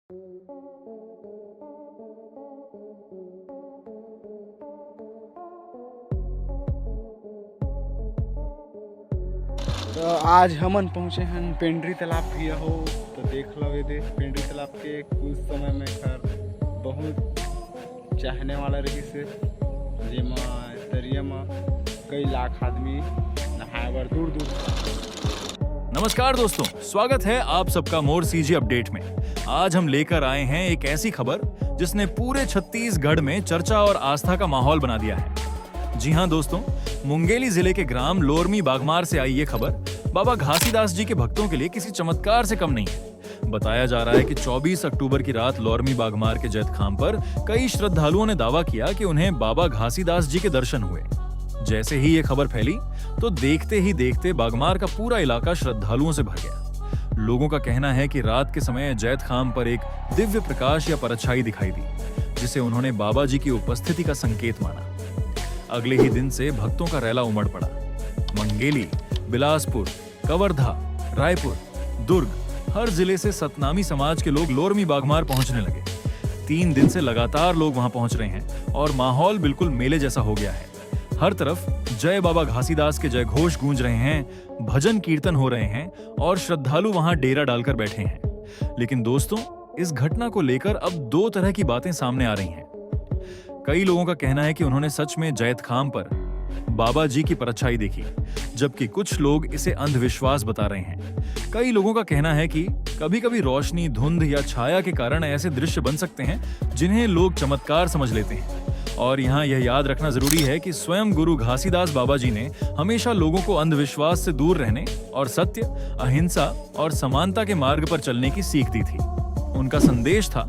तो आज हमन पहुँचे हैं पेंड्री तालाब भी हो तो देख लो ये पेंड्री तालाब के कुछ समय में खर बहुत चाहने वाला रही से जेमा तरिया में कई लाख आदमी नहाए बर दूर दूर। नमस्कार दोस्तों, स्वागत है आप सबका मोर सीजी अपडेट में। आज हम लेकर आए हैं एक ऐसी खबर जिसने पूरे छत्तीसगढ़ में चर्चा और आस्था का माहौल बना दिया है। जी हां दोस्तों, मुंगेली जिले के ग्राम लोरमी बागमार से आई ये खबर बाबा घासीदास जी के भक्तों के लिए किसी चमत्कार से कम नहीं है। बताया जा रहा है कि 24 अक्टूबर की रात लोरमी बागमार के जैतखाम पर कई श्रद्धालुओं ने दावा किया कि उन्हें बाबा घासीदास जी के दर्शन हुए। जैसे ही ये खबर फैली तो देखते ही देखते बागमार का पूरा इलाका श्रद्धालुओं से भर गया। लोगों का कहना है कि रात के समय जैतखाम पर एक दिव्य प्रकाश या परछाई दिखाई दी, जिसे उन्होंने बाबा जी की उपस्थिति का संकेत माना। अगले ही दिन से भक्तों का रैला उमड़ पड़ा। मंगेली, बिलासपुर, कवर्धा, रायपुर, दुर्ग, हर जिले से सतनामी समाज के लोग लोरमी बागमार पहुंचने लगे। 3 दिन से लगातार लोग वहां पहुंच रहे हैं और माहौल बिल्कुल मेले जैसा हो गया है। हर तरफ जय बाबा घासीदास के जय घोष गूंज रहे हैं, भजन कीर्तन हो रहे हैं और श्रद्धालु वहां डेरा डालकर बैठे हैं। लेकिन दोस्तों, इस घटना को लेकर अब 2 तरह की बातें सामने आ रही हैं। कई लोगों का कहना है कि उन्होंने सच में जैतखाम पर बाबा जी की परछाई देखी, जबकि कुछ लोग इसे अंधविश्वास बता रहे हैं। कई लोगों का कहना है कि कभी-कभी रोशनी, धुंध या छाया के कारण ऐसे दृश्य बन सकते हैं जिन्हें लोग चमत्कार समझ लेते हैं। और यहाँ यह याद रखना जरूरी है कि स्वयं गुरु घासीदास बाबा जी ने हमेशा लोगों को अंधविश्वास से दूर रहने और सत्य, अहिंसा और समानता के मार्ग पर चलने की सीख दी थी। उनका संदेश था,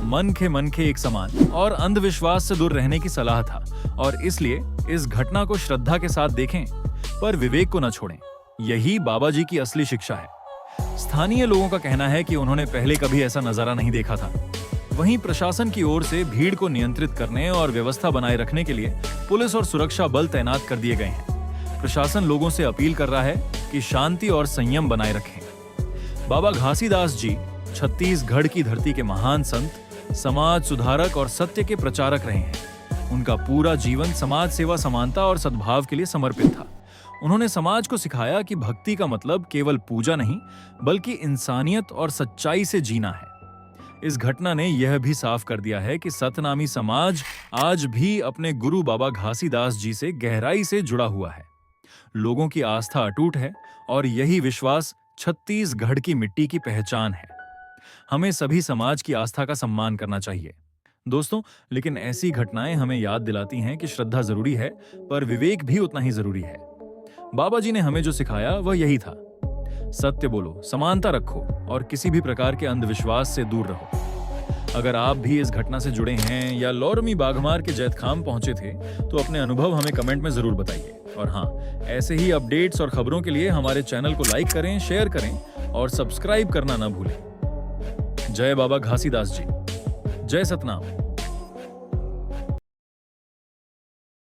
मन के एक समान, और अंधविश्वास से दूर रहने की सलाह था। और इसलिए इस घटना को श्रद्धा के साथ देखें, पर विवेक को न छोड़ें। यही बाबा जी की असली शिक्षा है। स्थानीय लोगों का कहना है कि उन्होंने पहले कभी ऐसा नजारा नहीं देखा था। वहीं प्रशासन की ओर से भीड़ को नियंत्रित करने और व्यवस्था बनाए रखने के लिए पुलिस और सुरक्षा बल तैनात कर दिए गए हैं। प्रशासन लोगों से अपील कर रहा है कि शांति और संयम बनाए रखें। बाबा घासीदास जी छत्तीसगढ़ की धरती के महान संत, समाज सुधारक और सत्य के प्रचारक रहे हैं। उनका पूरा जीवन समाज सेवा, समानता और सद्भाव के लिए समर्पित था। उन्होंने समाज को सिखाया कि भक्ति का मतलब केवल पूजा नहीं, बल्कि इंसानियत और सच्चाई से जीना है। इस घटना ने यह भी साफ कर दिया है कि सतनामी समाज आज भी अपने गुरु बाबा घासीदास जी से गहराई से जुड़ा हुआ है। लोगों की आस्था अटूट है और यही विश्वास छत्तीसगढ़ की मिट्टी की पहचान है। हमें सभी समाज की आस्था का सम्मान करना चाहिए दोस्तों। लेकिन ऐसी घटनाएं हमें याद दिलाती हैं कि श्रद्धा जरूरी है, पर विवेक भी उतना ही जरूरी है। बाबा जी ने हमें जो सिखाया वह यही था, सत्य बोलो, समानता रखो और किसी भी प्रकार के अंधविश्वास से दूर रहो। अगर आप भी इस घटना से जुड़े हैं या लोरमी बागमार के जैतखाम पहुंचे थे तो अपने अनुभव हमें कमेंट में जरूर बताइए। और हाँ, ऐसे ही अपडेट्स और खबरों के लिए हमारे चैनल को लाइक करें, शेयर करें और सब्सक्राइब करना ना भूलें। जय बाबा घासीदास जी, जय सतनाम।